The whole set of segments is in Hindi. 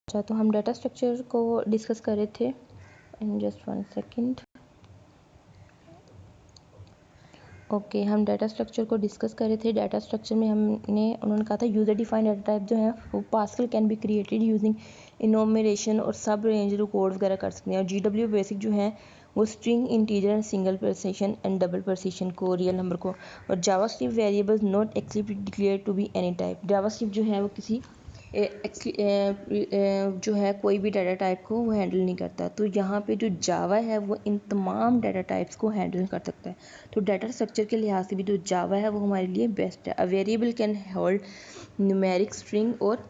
अच्छा, तो हम डाटा स्ट्रक्चर को डिस्कस कर रहे थे। In just 1 second. ओके, हम डाटा स्ट्रक्चर को डिस्कस कर रहे थे। डाटा स्ट्रक्चर में उन्होंने कहा था यूज़र डिफाइंड डाटा टाइप जो है वो Pascal can be created using enumeration और सब रेंज कोड वगैरह कर सकते हैं। और GW बेसिक जो है वो string, integer, single precision and double precision को, रियल नंबर को। और JavaScript variables not explicitly declare to be any type. JavaScript जो है वो किसी जो है कोई भी डाटा टाइप को वो हैंडल नहीं करता। तो यहाँ पे जो जावा है वो इन तमाम डाटा टाइप्स को हैंडल कर सकता है। तो डाटा स्ट्रक्चर के लिहाज से भी जो जावा है वो हमारे लिए बेस्ट है। A variable can hold numeric string और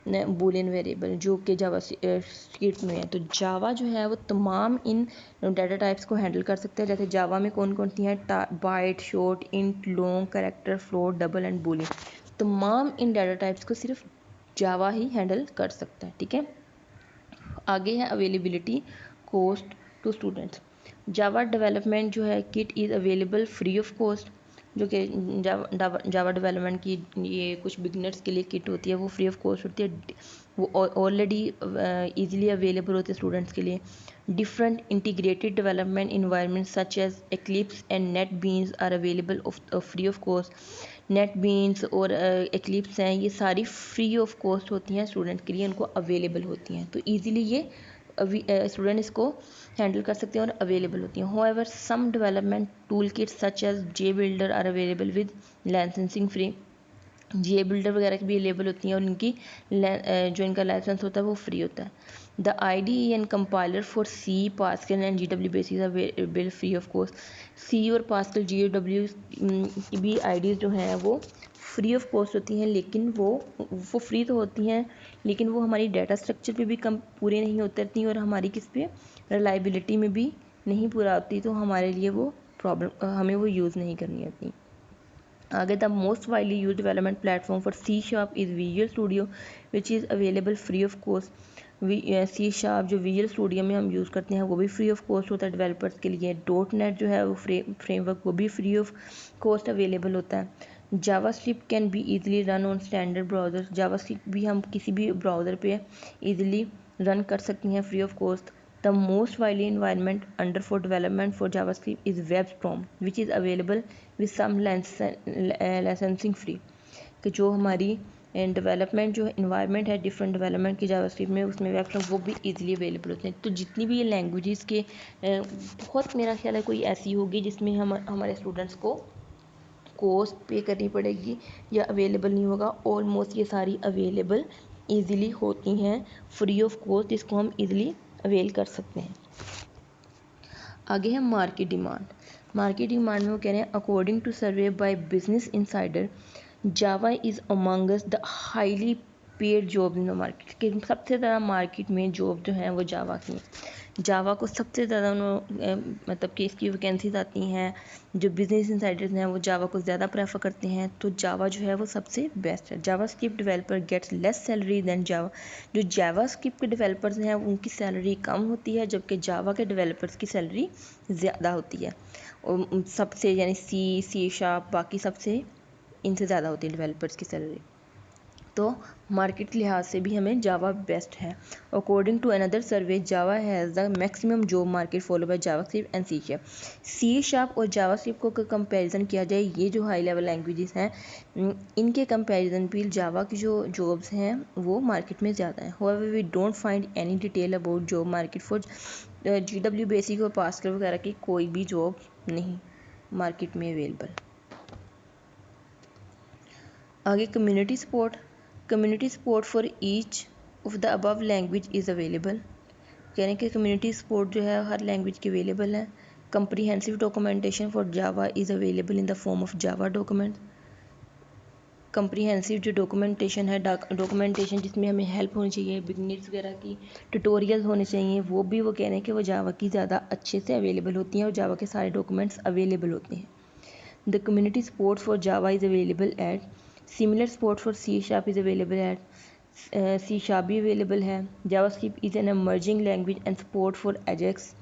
बूलियन वेरिएबल जो कि जावा स्क्रिप्ट में है। तो जावा जो है वो तमाम इन डाटा टाइप्स को हैंडल कर सकता है। जैसे जावा में कौन कौन सी हैं, byte, short, int, long, character, float, double and boolean. तमाम इन डाटा टाइप्स को सिर्फ जावा ही हैंडल कर सकता है। ठीक है, आगे है availability, cost to students. Java development जो है kit is available free of cost. जो कि जावा डेवलपमेंट की ये कुछ बिगनर्स के लिए किट होती है वो फ्री ऑफ कॉस्ट होती है। वो ऑलरेडी इजीली अवेलेबल होते हैं स्टूडेंट्स के लिए। Different integrated development environment such as Eclipse and NetBeans are available free of cost. NetBeans और एक्लिप्स हैं, ये सारी फ्री ऑफ कॉस्ट होती हैं स्टूडेंट के लिए, उनको अवेलेबल होती हैं। तो ईज़िली ये स्टूडेंट इसको हैंडल कर सकते हैं और अवेलेबल होती हैं। However some development tool kits such as J builder are available with licensing free. J builder वगैरह की भी अवेलेबल होती हैं और इनकी जो इनका लाइसेंस होता है वो फ्री होता है। The IDE and compiler for C, pascal and GW basis available free of cost. C और पास्कल GW की भी IDs जो हैं वो फ्री ऑफ कॉस्ट होती हैं, लेकिन वो फ्री तो होती हैं लेकिन वो हमारी डाटा स्ट्रक्चर पे भी कम पूरे नहीं उतरती और हमारी किस पे रिलायबिलिटी में भी नहीं पूरा होती। तो हमारे लिए वो प्रॉब्लम, हमें वो यूज़ नहीं करनी होती। आगे, the most widely use development platform for C# is visual studio which is available free of cost. C# जो विजुअल स्टूडियो में हम यूज़ करते हैं वो भी फ्री ऑफ कॉस्ट होता है डेवलपर्स के लिए। .NET जो है वो फ्रेमवर्क वो भी फ्री ऑफ कॉस्ट अवेलेबल होता है। JavaScript can be easily run on standard browser. JavaScript भी हम किसी भी ब्राउज़र पे ईजिली रन कर सकते हैं free of cost. The most widely environment under for development for JavaScript is WebStorm, which is available with some licensing free। कि जो हमारी डेवलपमेंट जो इन्वायरमेंट है डिफरेंट डेवलपमेंट की जावास्क्रिप्ट में, उसमें वेबस्टॉर्म वो भी इजीली अवेलेबल होते हैं। तो जितनी भी ये लैंग्वेजेस के बहुत, मेरा ख्याल है कोई ऐसी होगी जिसमें हमारे स्टूडेंट्स को कॉस्ट पे करनी पड़ेगी या अवेलेबल नहीं होगा। ऑलमोस्ट ये सारी अवेलेबल ईज़िली होती हैं फ्री ऑफ कॉस्ट, जिसको हम ईज़िली अवेल कर सकते हैं। आगे है मार्केट डिमांड। मार्केट डिमांड में वो कह रहे हैं according to survey by Business Insider Java is amongst the highly paid job in the market. कि सबसे ज़्यादा मार्केट में जॉब जो है वो जावा की। जावा को सबसे ज़्यादा मतलब कि इसकी वैकेंसीज आती हैं। जो बिजनेस इनसाइडर्स हैं वो जावा को ज़्यादा प्रेफर करते हैं। तो जावा जो है वो सबसे बेस्ट है। JavaScript developer gets less salary than Java. जो जावा स्क्रिप्ट के डेवलपर्स हैं उनकी सैलरी कम होती है, जबकि जावा के डेवलपर्स की सैलरी ज़्यादा होती है। और सबसे यानी C# बाकी सबसे इनसे ज़्यादा होती है डेवलपर्स की सैलरी। तो मार्केट के लिहाज से भी हमें जावा बेस्ट है। According to another survey Java has the maximum job market follow by JavaScript and C#। और जावास्क्रिप्ट को कंपैरिजन किया जाए, ये जो हाई लेवल लैंग्वेजेस हैं इनके कंपैरिजन भी जावा की जो जॉब्स हैं वो मार्केट में ज़्यादा हैं। However we don't find any detail about job market for GW basic और पास्कल वगैरह की कोई भी जॉब नहीं मार्केट में अवेलेबल। आगे community support. Community support for each of the above language is available. यानी कि कम्युनिटी सपोर्ट जो है हर लैंग्वेज की अवेलेबल है। Comprehensive documentation for Java is available in the form of Java document. Comprehensive जो डॉक्यूमेंटेशन है, डॉक्यूमेंटेशन जिसमें हमें हेल्प होनी चाहिए, बिगनर्स वगैरह की ट्यूटोरियल्स होने चाहिए, वो भी वो कह रहे हैं कि वो जावा की ज़्यादा अच्छे से अवेलेबल होती हैं और जावा के सारे डॉक्यूमेंट्स अवेलेबल होते हैं। The community support for Java is available at similar support for C# is available at C# भी अवेलेबल है। JavaScript is an emerging language and support for Ajax.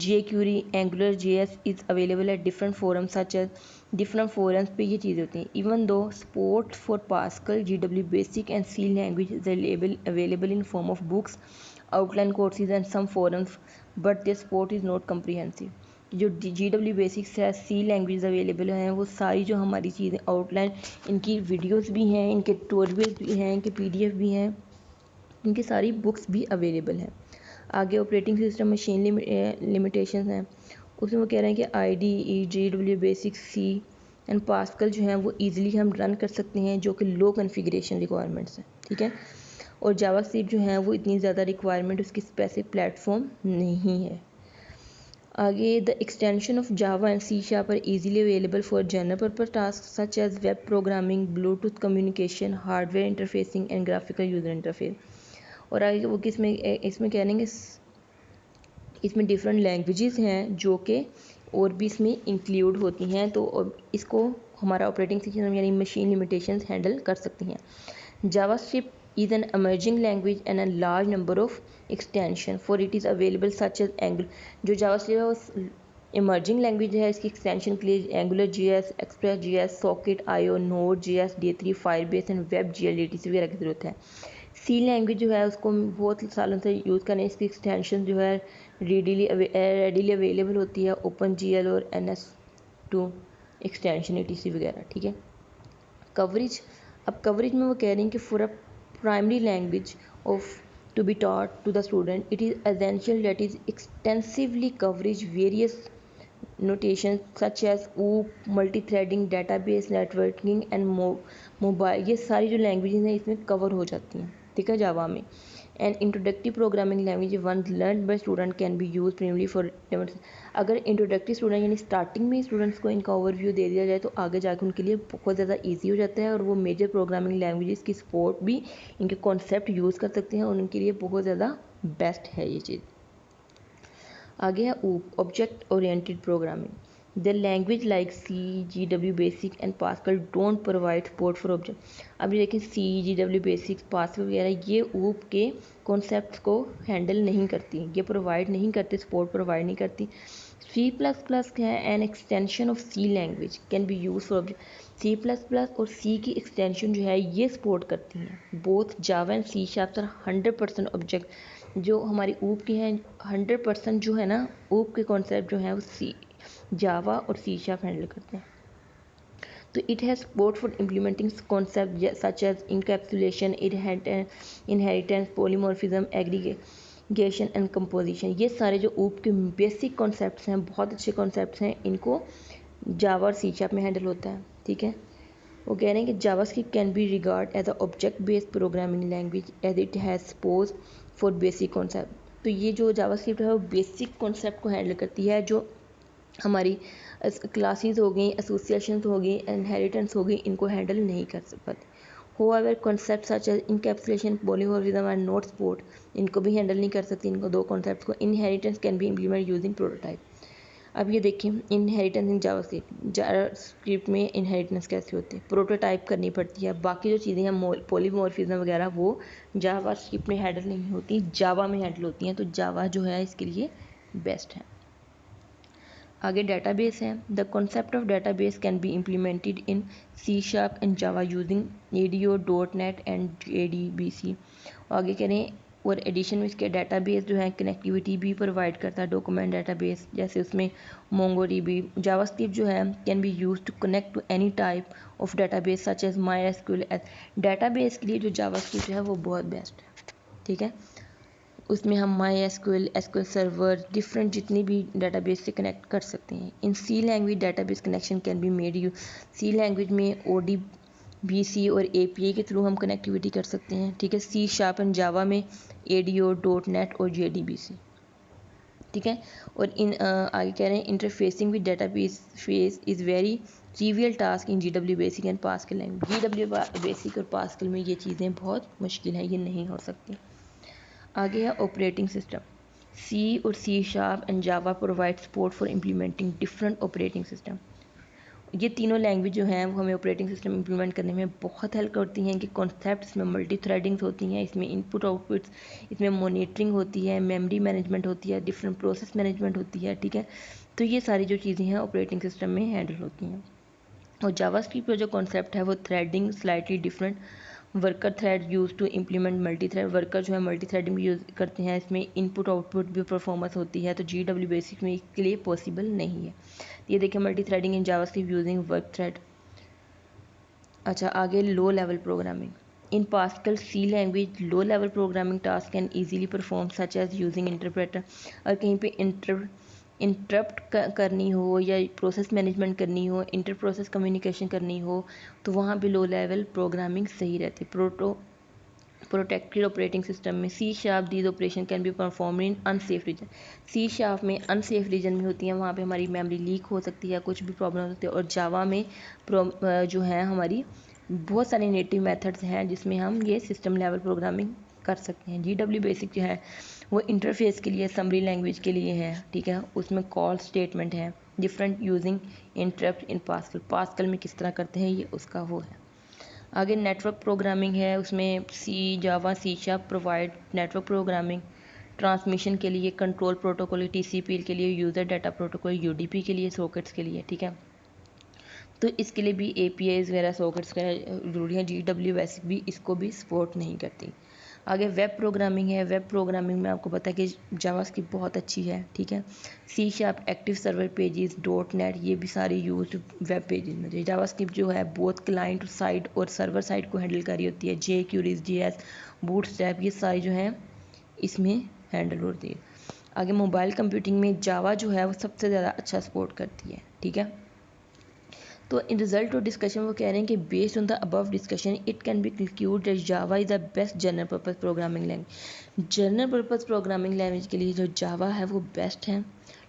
jQuery, Angular JS is available at different forums such as different forums पे ये चीज़ें होती हैं. Even though support for Pascal, GW Basic and C language is available in form of books, outline courses and some forums, but their support is not comprehensive. जो GW बेसिक्स है, सी लैंग्वेज अवेलेबल हैं, वो सारी जो हमारी चीज़ें आउटलाइन, इनकी वीडियोस भी हैं, इनके ट्यूटोरियल्स भी हैं, इनके PDF भी हैं, इनकी सारी बुक्स भी अवेलेबल हैं. आगे ऑपरेटिंग सिस्टम मशीन लिमिटेशन हैं, उसमें वो कह रहे हैं कि IDE, GW basics, C and Pascal जो हैं वो ईज़िली हम रन कर सकते हैं, जो कि लो कॉन्फ़िगरेशन रिक्वायरमेंट्स हैं. ठीक है. और जावास्क्रिप्ट जो है वो इतनी ज़्यादा रिक्वायरमेंट उसकी स्पेसिफिक प्लेटफॉर्म नहीं है. आगे the extension of Java and C sharp are easily available for general purpose task such as web programming, Bluetooth communication, hardware interfacing and graphical user interface. और आगे वो किसमें इसमें कह रहे हैं इसमें डिफरेंट लैंग्वेजेस हैं जो कि और भी इसमें इंक्लूड होती हैं, तो इसको हमारा ऑपरेटिंग सिस्टम यानी मशीन लिमिटेशंस हैंडल कर सकती हैं. JavaScript is an emerging language and a large number of extension for it is available such as Angular. जो जावास्क्रिप्ट है वो इमर्जिंग लैंग्वेज है, इसकी एक्सटेंशन के लिए angular JS, express JS, socket IO, node JS, D3, Firebase and web GLDT वगैरह की ज़रूरत है. सी लैंग्वेज जो है उसको बहुत सालों से यूज़ करें, इसकी एक्सटेंशन जो है रेडीली अवेलेबल होती है, OpenGL और NS2 एक्सटेंशन ETC वगैरह. ठीक है. कवरेज, अब कवरेज में वो कह रहे हैं कि for a primary language of to be taught to the student, it is essential that is extensively coverage various notations such as OOP, multi-threading, database networking and mobile. ये सारी जो लैंग्वेजेस हैं इसमें कवर हो जाती हैं. ठीक है. जावा में and introductive programming language one learn by student can be use primarily for. अगर इंट्रोडक्टिव स्टूडेंट यानी स्टार्टिंग में स्टूडेंट्स को इनका ओवरव्यू दे दिया जाए तो आगे जाकर उनके लिए बहुत ज़्यादा इजी हो जाता है और वो मेजर प्रोग्रामिंग लैंग्वेजेस की सपोर्ट भी इनके कॉन्सेप्ट यूज़ कर सकते हैं और उनके लिए बहुत ज़्यादा बेस्ट है ये चीज़. आगे है object oriented programming. The language like C, GW Basic and Pascal don't provide support for object. अब ये देखें C, GW Basic, Pascal वगैरह ये OOP के कॉन्सेप्ट को हैंडल नहीं करती, ये प्रोवाइड नहीं करती, सपोर्ट प्रोवाइड नहीं करती. C++ है an extension of C language can be use for object. C++ और C की एक्सटेंशन जो है ये सपोर्ट करती हैं. Both Java and C sharp 100% object जो हमारी OOP की हैं 100% जो है ना OOP के कॉन्सेप्ट जो हैं वो C जावा और C शार्प हैंडल करते हैं. तो it has support for implementing concept such as encapsulation, inheritance, polymorphism, aggregation and composition. ये सारे जो OOP के बेसिक कॉन्सेप्ट्स हैं, बहुत अच्छे कॉन्सेप्ट्स हैं, इनको जावा और C शार्प में हैंडल होता है. ठीक है. वो कह रहे हैं कि JavaScript can be regard as a object based programming language as it has suppose for basic concept. तो ये जो जावास्क्रिप्ट है वो बेसिक कॉन्सेप्ट को हैंडल करती है, जो हमारी क्लासेस हो गई, एसोसिएशन हो गई, इनहेरिटेंस हो गई, इनको हैंडल नहीं कर सकते. However concept such as encapsulation, polymorphism and not support, इनको भी हैंडल नहीं कर सकती. इनको दो कॉन्सेप्ट को. Inheritance can be implement using prototype. अब ये देखिए इनहेरिटेंस इन जावास्क्रिप्ट में इनहेरिटेंस कैसे होती है, प्रोटोटाइप करनी पड़ती है. बाकी जो चीज़ें हैं पॉलीमॉर्फिज्म वगैरह वो जावास्क्रिप्ट में हैंडल नहीं होती, जावा में हैंडल होती हैं. तो जावा जो है इसके लिए बेस्ट है. आगे डेटाबेस है. The concept of database can be implemented in C sharp and Java using ADO, .NET and JDBC. आगे कह रहे हैं और एडिशन में इसके डेटाबेस जो है कनेक्टिविटी भी प्रोवाइड करता है. डॉक्यूमेंट डेटाबेस जैसे उसमें MongoDB. जावास्क्रिप्ट जो है can be use to connect to any type of database such as MySQL. Database के लिए जो जावास्क्रिप्ट है वो बहुत बेस्ट है. ठीक है. उसमें हम MySQL, SQL सर्वर, डिफरेंट जितनी भी डेटाबेस से कनेक्ट कर सकते हैं. इन C language database connection can be made you. C language में ODBC और API के थ्रू हम कनेक्टिविटी कर सकते हैं. ठीक है. C शार्प एंड जावा में ADO, .NET और JDBC. ठीक है. और आगे कह रहे हैं interfacing with database face is very trivial task in GW basic and pascal language. GW basic और पास्कल में ये चीज़ें बहुत मुश्किल हैं, ये नहीं हो सकती. आगे है ऑपरेटिंग सिस्टम. C और C sharp and Java provide support for implementing different operating system. ये तीनों लैंग्वेज जो हैं वो हमें ऑपरेटिंग सिस्टम इंप्लीमेंट करने में बहुत हेल्प करती हैं कि कॉन्सेप्ट्स में मल्टी थ्रेडिंग्स होती हैं, इसमें इनपुट आउटपुट्स, इसमें मॉनिटरिंग होती है, मेमोरी मैनेजमेंट होती है, डिफरेंट प्रोसेस मैनेजमेंट होती है, ठीक है। तो ये सारी जो चीज़ें हैं ऑपरेटिंग सिस्टम में हैंडल होती हैं। और जावास्क्रिप्ट का जो कॉन्सेप्ट है वो threading slightly different, worker thread use to implement multi thread, worker जो है मल्टी थ्रेडिंग भी यूज़ करते हैं, इसमें इनपुट आउटपुट भी परफॉर्मेंस होती है, तो GW बेसिक में इसके लिए पॉसिबल नहीं है। ये देखिए multi threading in JavaScript using work thread. अच्छा आगे low level programming in Pascal C language, low level programming task can easily perform such as using interpreter. और कहीं पे इंटरप्ट करनी हो या प्रोसेस मैनेजमेंट करनी हो, इंटर प्रोसेस कम्युनिकेशन करनी हो, तो वहाँ पे लो लेवल प्रोग्रामिंग सही रहती है। प्रोटेक्टेड ऑपरेटिंग सिस्टम में C# these operation can be perform in unsafe region. C# में अनसेफ रीजन में होती हैं, वहाँ पे हमारी मेमोरी लीक हो सकती है, कुछ भी प्रॉब्लम हो सकती है। और जावा में जो है हमारी बहुत सारे नेटिव मेथड्स हैं जिसमें हम ये सिस्टम लेवल प्रोग्रामिंग कर सकते हैं। GW बेसिक जो है वो इंटरफेस के लिए, समरी लैंग्वेज के लिए है, ठीक है। उसमें कॉल स्टेटमेंट है, डिफरेंट यूजिंग इंटरप्ट इन पास्कल, पास्कल में किस तरह करते हैं ये उसका वो है। आगे नेटवर्क प्रोग्रामिंग है, उसमें जावा C# provide network programming transmission के लिए, कंट्रोल प्रोटोकॉल TCP के लिए, यूज़र डाटा प्रोटोकॉल UDP के लिए, सॉकेट्स के लिए, ठीक है। तो इसके लिए भी APIs वगैरह सॉकेट्स वगैरह जरूरी है। GW बेसिक भी इसको भी सपोर्ट नहीं करती। आगे वेब प्रोग्रामिंग है, वेब प्रोग्रामिंग में आपको पता है कि जावास्क्रिप्ट बहुत अच्छी है, ठीक है। C# active server pages, .NET ये भी सारे यूज वेब पेजेस में। जावास्क्रिप्ट जो है बोथ क्लाइंट साइड और सर्वर साइड को हैंडल करी होती है। jQuery, JS, बूटस्ट्रैप ये सारी जो है इसमें हैंडल होती है। आगे मोबाइल कंप्यूटिंग में जावा जो है वो सबसे ज़्यादा अच्छा सपोर्ट करती है, ठीक है। तो इन रिजल्ट ऑफ डिस्कशन वो कह रहे हैं कि based on the above discussion it can be concluded that Java is the best general purpose programming language. General purpose programming language के लिए जो जावा है वो बेस्ट है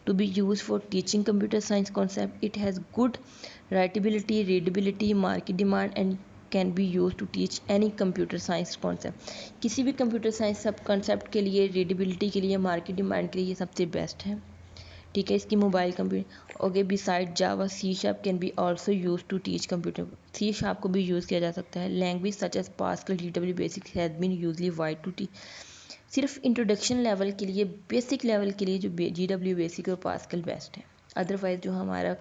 to be use for teaching computer science concept. It has good writability, readability, market demand and can be use to teach any computer science concept. किसी भी कंप्यूटर साइंस सब कॉन्सेप्ट के लिए, रीडेबिलिटी के लिए, मार्केट डिमांड के लिए ये सबसे बेस्ट है, ठीक है। इसकी mobile computer okay. Beside Java C# can be also use to teach computer. C# को भी यूज़ किया जा सकता है। Language such as Pascal, GW basic has been usually wide to teach. सिर्फ इंट्रोडक्शन लेवल के लिए, बेसिक लेवल के लिए जो GW बेसिक और पास्कल बेस्ट है। अदरवाइज जो हमारा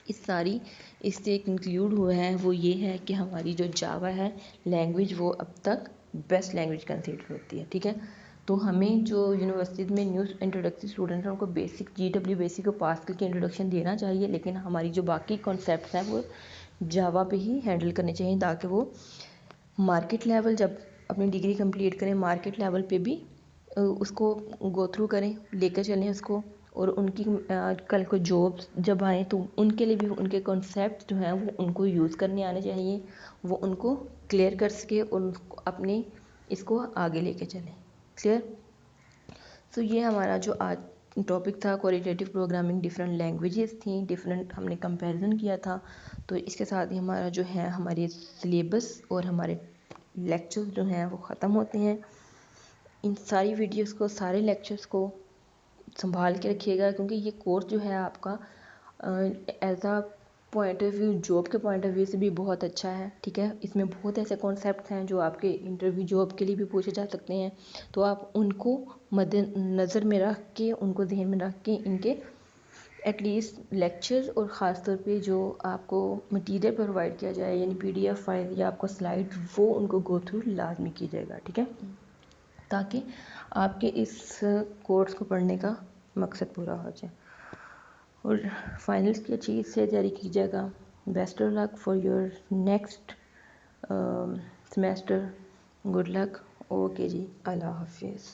इस सारी इससे इंक्लूड हुआ है वो ये है कि हमारी जो जावा है लैंग्वेज वो अब तक बेस्ट लैंग्वेज कंसिडर होती है, ठीक है। तो हमें जो यूनिवर्सिटीज़ में न्यू इंट्रोडक्टरी स्टूडेंट हैं उनको बेसिक GW बेसिक और पास्कल की इंट्रोडक्शन देना चाहिए, लेकिन हमारी जो बाकी कॉन्सेप्ट्स हैं वो जावा पे ही हैंडल करने चाहिए ताकि वो मार्केट लेवल जब अपनी डिग्री कंप्लीट करें मार्केट लेवल पे भी उसको गो थ्रू करें, लेकर चलें उसको। और उनकी कल को जॉब्स जब आए तो उनके लिए भी उनके कॉन्सेप्ट जो हैं वो उनको यूज़ करने आने चाहिए, वो उनको क्लियर कर सके और उनको अपने इसको आगे लेके चलें। क्लियर। सो ये हमारा जो आज टॉपिक था क्वालिटेटिव प्रोग्रामिंग, डिफरेंट लैंग्वेजेस थी, डिफरेंट हमने कंपैरिजन किया था। तो इसके साथ ही हमारा जो है हमारे सिलेबस और हमारे लेक्चर्स जो हैं वो ख़त्म होते हैं। इन सारी वीडियोस को, सारे लेक्चर्स को संभाल के रखिएगा क्योंकि ये कोर्स जो है आपका as a point of view, job के पॉइंट ऑफ व्यू से भी बहुत अच्छा है, ठीक है। इसमें बहुत ऐसे कॉन्सेप्ट हैं जो आपके इंटरव्यू जॉब के लिए भी पूछे जा सकते हैं, तो आप उनको मद्देनज़र में रख के, उनको ध्यान में रख के इनके एटलीस्ट लेक्चर्स और ख़ास तौर पे जो आपको मटेरियल प्रोवाइड किया जाए यानी PDF फाइल या आपको स्लाइड, वो उनको गो थ्रू लाजमी कीजिएगा, ठीक है, ताकि आपके इस कोर्स को पढ़ने का मकसद पूरा हो जाए। और फाइनल्स की अच्छी से तैयारी कीजिएगा। Best of luck for your next semester. Good luck. Okay जी, अल्लाह हाफिज़।